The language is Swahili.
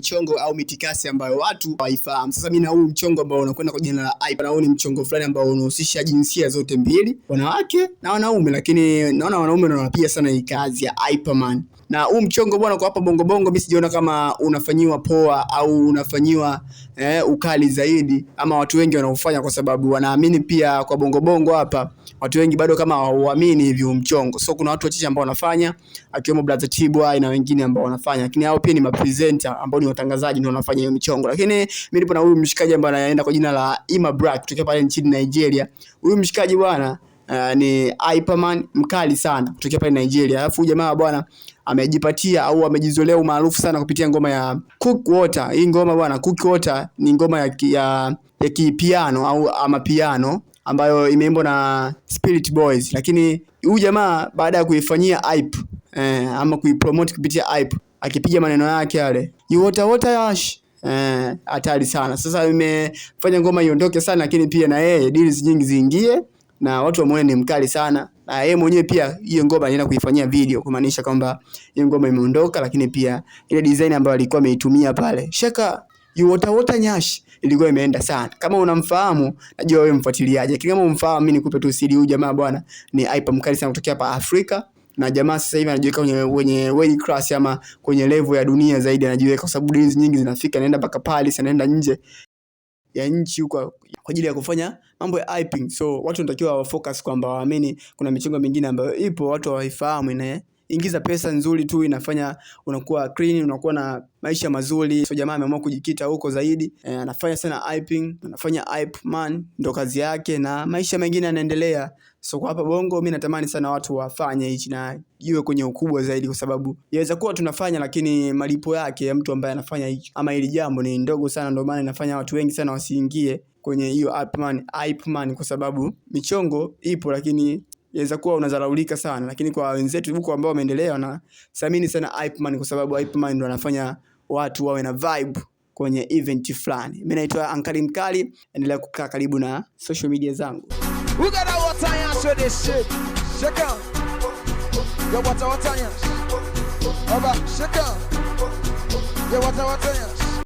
michongo au mitikasi ambayo watu hawaifahamu. Sasa mimi na huu mchongo ambao unakwenda kwa jina la Hyper, na huu ni mchongo fulani ambao unahusisha jinsia zote mbili, wanawake na wanaume, lakini naona wanaume ndio wanapiga sana hii kazi ya Hyperman. Na huu mchongo bwana, kwa hapa Bongo mimi sijaona kama unafanyiwa poa au unafanyiwa ukali zaidi, ama watu wengi wanaofanya kwa sababu wanaamini pia kwa Bongo hapa watu wengi bado kama hawaamini hivi mchongo. So kuna watu wachache ambao wanafanya, akiwemo Brother T-Boy na wengine ambao wanafanya, lakini hao pia ni mapresenter ambao ni watangazaji ndio wanafanya hiyo michongo. Lakini mimi nipo na huyu mshikaji ambaye anaenda kwa jina la Ima Black kutoka pale nchini Nigeria. Huyu mshikaji bwana ni Hyperman mkali sana kutoka pale Nigeria. Alafu jamaa bwana amejipatia au amejizolea umaarufu sana kupitia ngoma ya Cook Water. Hii ngoma bwana, Cook Water ni ngoma ya kipiano au ama piano ambayo imeimbwa na Spirit Boys. Lakini huyu jamaa baada ya kuifanyia hype ama kuipromote kupitia hype, akipiga maneno yake yale you water yash, hatari sana. Sasa imefanya ngoma iondoke sana, lakini pia na yeye deals nyingi ziingie na watu wamuone ni mkali sana. Na yeye mwenyewe pia hiyo ngoma anaenda kuifanyia video, kumaanisha kwamba hiyo ngoma imeondoka, lakini pia ile design ambayo alikuwa ameitumia pale Sheka you water nyash ilikuwa imeenda sana. Kama unamfahamu najua wewe mfuatiliaje, lakini kama umfahamu mimi nikupe tu siri, huyu jamaa bwana ni Hyper mkali sana kutokea hapa Afrika. Na jamaa sasa hivi anajiweka kwenye world class ama kwenye level ya dunia zaidi, anajiweka kwa sababu deals nyingi zinafika, anaenda mpaka Paris, anaenda nje ya nchi huko kwa ajili ya kufanya mambo ya hyping. So watu wanatakiwa wa focus kwamba waamini kuna michongo mingine ambayo ipo watu hawaifahamu, ingiza pesa nzuri tu, inafanya unakuwa clean, unakuwa na maisha mazuri. So jamaa ameamua kujikita huko zaidi, anafanya sana hyping, anafanya hype man, ndo kazi yake na maisha mengine yanaendelea. So kwa hapa Bongo mimi natamani sana watu wafanye hichi na iwe kwenye ukubwa zaidi, kwa sababu yaweza kuwa tunafanya lakini malipo yake ya mtu ambaye anafanya hicho ama hili jambo ni ndogo sana, ndio maana inafanya watu wengi sana wasiingie kwenye hiyo hype man, kwa sababu michongo ipo lakini yaweza kuwa unazalaulika sana. Lakini kwa wenzetu huko ambao wameendelea na thamini sana hype man, kwa sababu hype man ndio anafanya watu wawe na vibe kwenye event fulani. Mimi naitwa Ankali Mkali, endelea kukaa karibu na social media zangu. We got our water show this shit. Check out. Your water. Over, check out. Your water.